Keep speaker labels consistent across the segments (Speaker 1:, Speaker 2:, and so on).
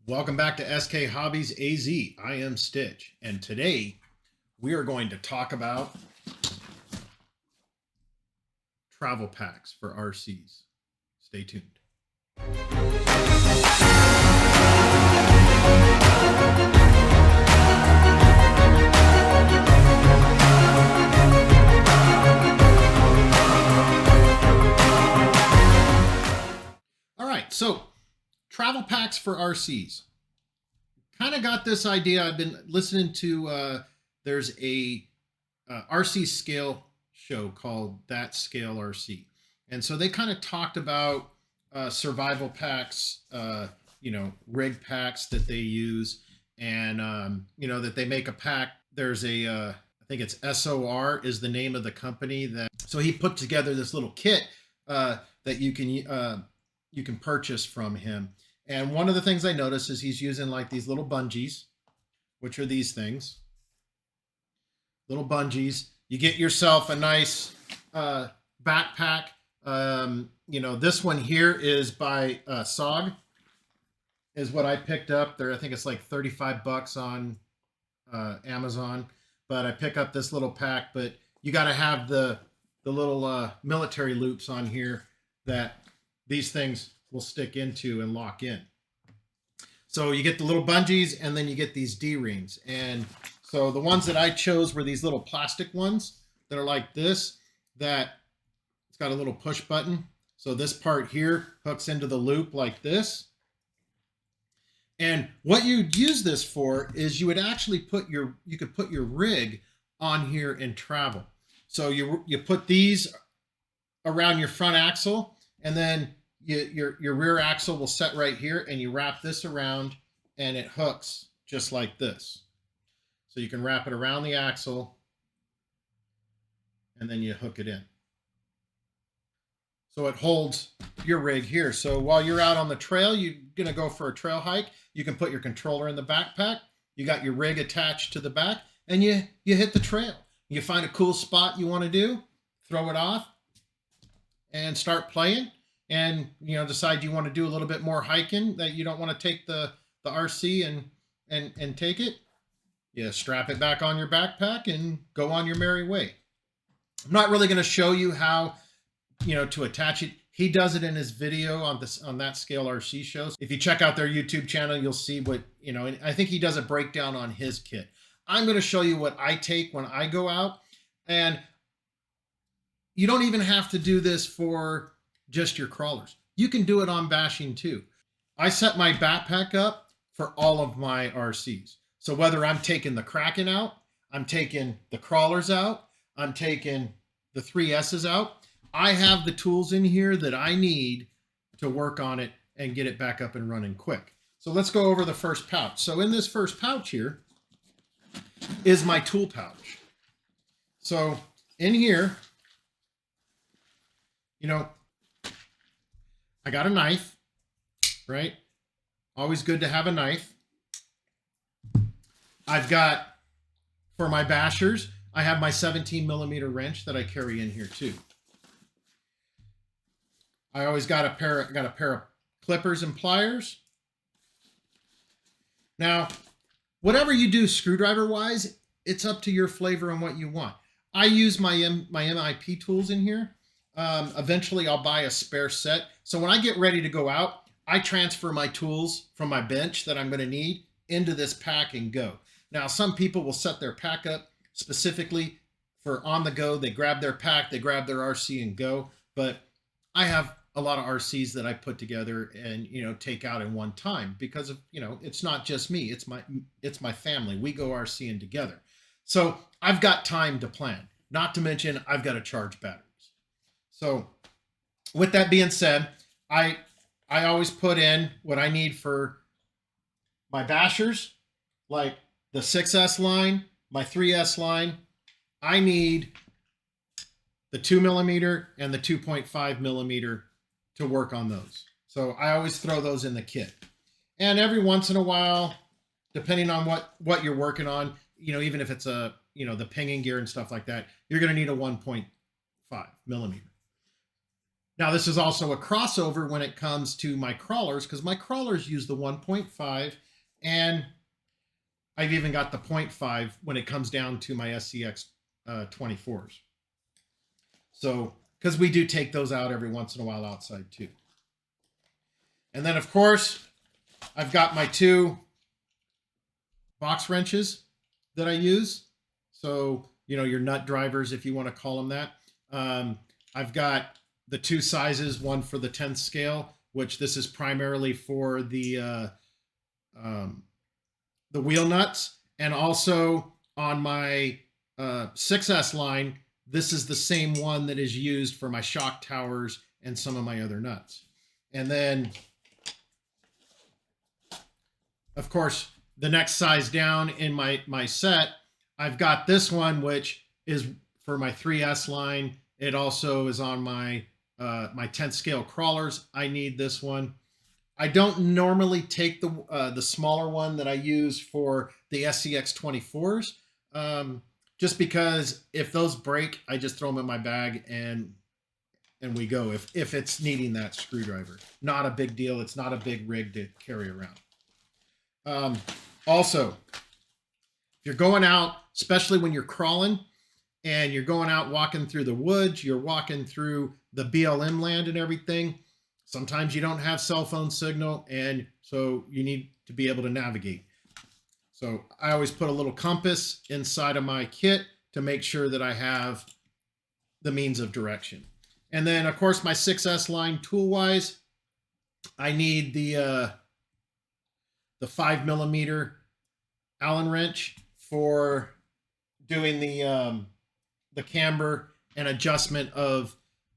Speaker 1: Welcome back to SK Hobbies AZ. I am Stitch, and today we are going to talk about travel packs for RCs. Stay tuned. All right, so travel packs for RCs. Kind of got this idea. I've been listening to, there's a RC scale show called That Scale RC. And so they kind of talked about survival packs, rig packs that they use. And, that they make a pack. There's I think it's SOR is the name of the company. So he put together this little kit that you can purchase from him. And one of the things I noticed is he's using like these little bungees, which are these things. Little bungees. You get yourself a nice backpack. This one here is by SOG, is what I picked up there. I think it's like $35 on Amazon, but I pick up this little pack. But you got to have the little military loops on here that these things will stick into and lock in. So you get the little bungees, and then you get these D-rings. And so the ones that I chose were these little plastic ones that are like this, that it's got a little push button. So this part here hooks into the loop like this. And what you'd use this for is you would actually you could put your rig on here and travel. So you put these around your front axle, and then your rear axle will set right here, and you wrap this around and it hooks just like this. So you can wrap it around the axle and then you hook it in. So it holds your rig here. So while you're out on the trail, you're going to go for a trail hike, you can put your controller in the backpack. You got your rig attached to the back, and you hit the trail. You find a cool spot you want to do, throw it off and start playing. And decide you want to do a little bit more hiking, that you don't want to take the RC and take it. You strap it back on your backpack and go on your merry way. I'm not really going to show you how to attach it. He does it in his video on That Scale RC shows. If you check out their YouTube channel, you'll see what and I think he does a breakdown on his kit. I'm going to show you what I take when I go out, and you don't even have to do this for just your crawlers. You can do it on bashing too. I set my backpack up for all of my RCs. So whether I'm taking the Kraken out, I'm taking the crawlers out, I'm taking the 3S's out, I have the tools in here that I need to work on it and get it back up and running quick. So let's go over the first pouch. So in this first pouch here is my tool pouch. So in here, I got a knife, right? Always good to have a knife. I've got, for my bashers, I have my 17mm wrench that I carry in here too. I always got a pair of clippers and pliers. Now, whatever you do screwdriver wise, it's up to your flavor and what you want. I use my MIP tools in here. Eventually I'll buy a spare set. So when I get ready to go out, I transfer my tools from my bench that I'm going to need into this pack and go. Now, some people will set their pack up specifically for on the go. They grab their pack, they grab their RC and go. But I have a lot of RCs that I put together and, take out in one time because of, it's not just me. It's my family. We go RCing together. So I've got time to plan, not to mention I've got to charge batteries. So with that being said, I always put in what I need for my bashers, like the 6S line, my 3S line. I need the 2mm and the 2.5mm to work on those. So I always throw those in the kit. And every once in a while, depending on what you're working on, even if it's the pinging gear and stuff like that, you're going to need a 1.5mm. Now, this is also a crossover when it comes to my crawlers, because my crawlers use the 1.5, and I've even got the 0.5 when it comes down to my SCX 24s. So, because we do take those out every once in a while outside too. And then, of course, I've got my 2 box wrenches that I use. So, you know, your nut drivers, if you want to call them that. I've got the 2 sizes, one for the 10th scale, which this is primarily for the wheel nuts. And also on my 6S line, this is the same one that is used for my shock towers and some of my other nuts. And then, of course, the next size down in my set, I've got this one, which is for my 3S line. It also is on my 10th scale crawlers. I need this one. I don't normally take the smaller one that I use for the SCX 24s, just because if those break, I just throw them in my bag and we go. If it's needing that screwdriver, not a big deal. It's not a big rig to carry around. Also, if you're going out, especially when you're crawling and you're going out walking through the woods, you're walking through the BLM land and everything, sometimes you don't have cell phone signal, and so you need to be able to navigate. So I always put a little compass inside of my kit to make sure that I have the means of direction. And then, of course, my 6S line tool-wise, I need the 5mm Allen wrench for doing the camber and adjustment of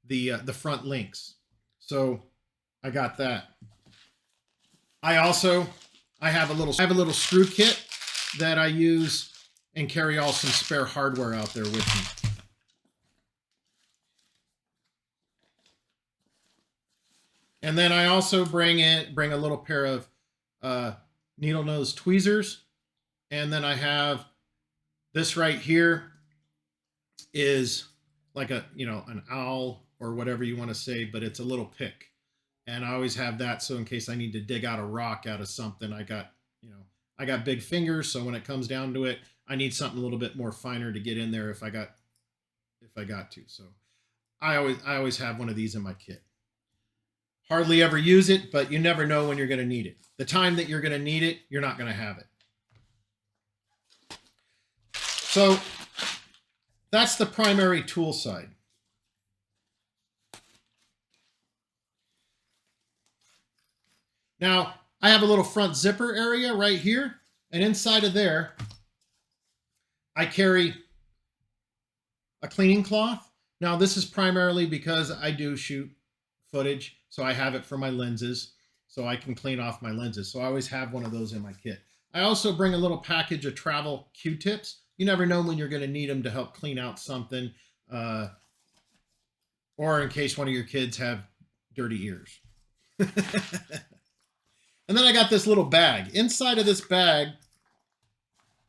Speaker 1: the front links. So I got that. I have a little screw kit that I use and carry all some spare hardware out there with me. And then I also bring a little pair of needle nose tweezers. And then I have this right here is like an owl or whatever you want to say, but it's a little pick. And I always have that, so in case I need to dig out a rock out of something, I got big fingers, so when it comes down to it, I need something a little bit more finer to get in there if I got to. So I always have one of these in my kit. Hardly ever use it, but you never know when you're going to need it. The time that you're going to need it, you're not going to have it. So that's the primary tool side. Now, I have a little front zipper area right here, and inside of there, I carry a cleaning cloth. Now, this is primarily because I do shoot footage, so I have it for my lenses, so I can clean off my lenses. So I always have one of those in my kit. I also bring a little package of travel Q-tips. You never know when you're going to need them to help clean out something, or in case one of your kids have dirty ears. And then I got this little bag. Inside of this bag,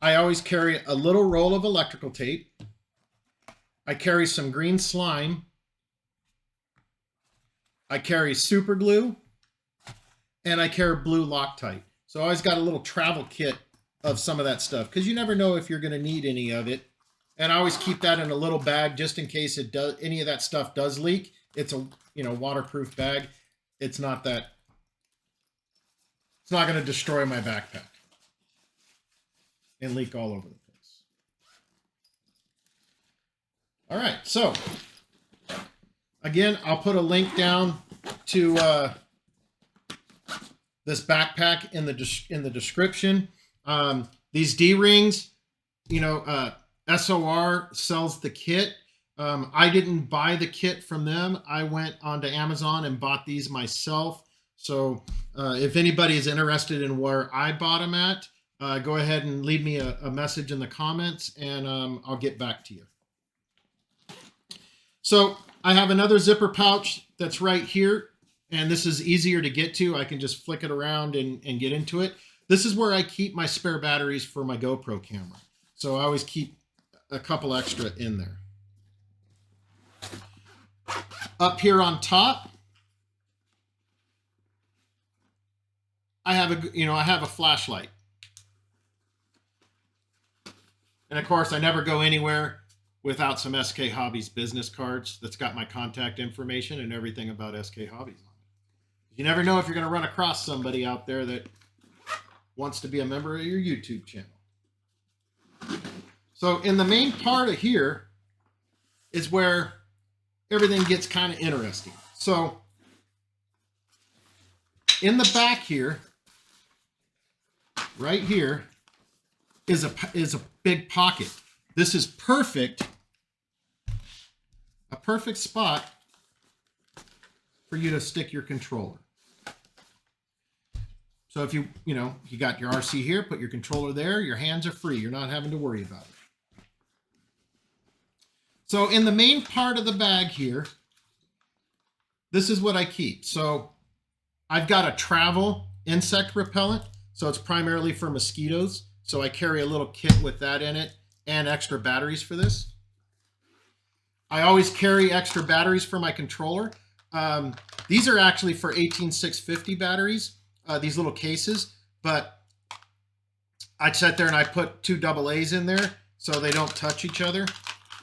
Speaker 1: I always carry a little roll of electrical tape. I carry some green slime. I carry super glue. And I carry blue Loctite. So I always got a little travel kit of some of that stuff, because you never know if you're going to need any of it. And I always keep that in a little bag just in case any of that stuff does leak. It's a waterproof bag. It's not going to destroy my backpack and leak all over the place. All right, so again, I'll put a link down to this backpack in the description. These D-rings, SOR sells the kit. I didn't buy the kit from them. I went onto Amazon and bought these myself. So if anybody is interested in where I bought them at, go ahead and leave me a message in the comments, and I'll get back to you. So I have another zipper pouch that's right here, and this is easier to get to. I can just flick it around and get into it. This is where I keep my spare batteries for my GoPro camera. So I always keep a couple extra in there. Up here on top, I have a flashlight. And of course, I never go anywhere without some SK Hobbies business cards that's got my contact information and everything about SK Hobbies on it. You never know if you're going to run across somebody out there that wants to be a member of your YouTube channel. So in the main part of here is where everything gets kind of interesting. So in the back here, right here, is a big pocket. This is perfect, a perfect spot for you to stick your controller. So if you got your RC here, put your controller there, your hands are free. You're not having to worry about it. So in the main part of the bag here, this is what I keep. So I've got a travel insect repellent. So it's primarily for mosquitoes. So I carry a little kit with that in it and extra batteries for this. I always carry extra batteries for my controller. These are actually for 18650 batteries, these little cases, but I sat there and I put 2 AA's in there so they don't touch each other,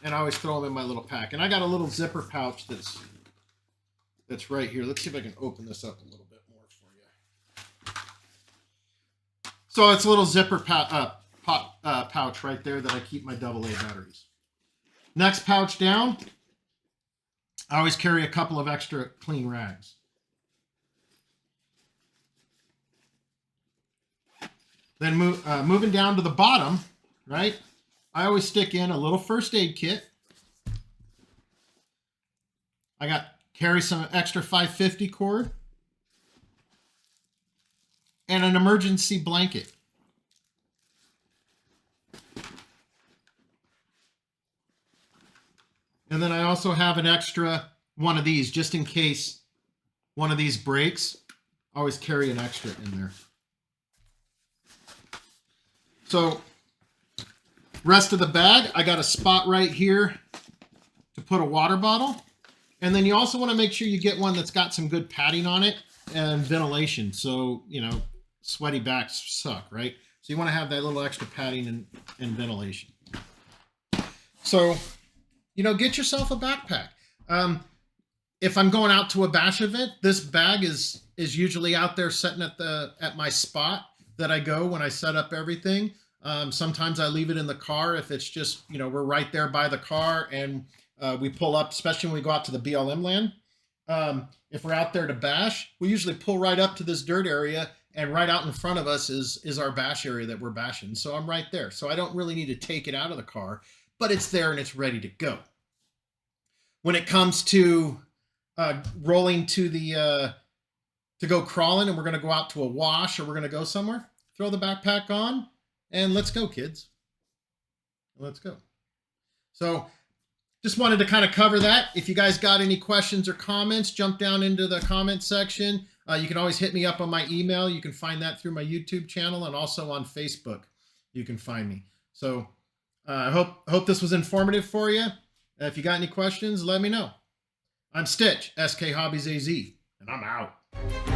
Speaker 1: and I always throw them in my little pack. And I got a little zipper pouch that's right here. Let's see if I can open this up a little bit more for you. So it's a little zipper pouch right there that I keep my AA batteries. Next pouch down, I always carry a couple of extra clean rags. Then moving down to the bottom, right, I always stick in a little first aid kit. Carry some extra 550 cord and an emergency blanket. And then I also have an extra one of these just in case one of these breaks. I always carry an extra in there. So rest of the bag, I got a spot right here to put a water bottle. And then you also want to make sure you get one that's got some good padding on it and ventilation. So, sweaty backs suck, right? So you want to have that little extra padding and ventilation. So, get yourself a backpack. If I'm going out to a bash event, this bag is usually out there sitting at my spot that I go when I set up everything. Sometimes I leave it in the car if it's just, we're right there by the car and we pull up, especially when we go out to the BLM land. If we're out there to bash, we usually pull right up to this dirt area, and right out in front of us is our bash area that we're bashing. So I'm right there. So I don't really need to take it out of the car, but it's there and it's ready to go. When it comes to rolling to go crawling and we're going to go out to a wash or we're going to go somewhere, throw the backpack on and let's go, kids. Let's go. So just wanted to kind of cover that. If you guys got any questions or comments, jump down into the comment section. You can always hit me up on my email. You can find that through my YouTube channel and also on Facebook. You can find me. So I hope this was informative for you. If you got any questions, let me know. I'm Stitch, SK Hobbies AZ, and I'm out.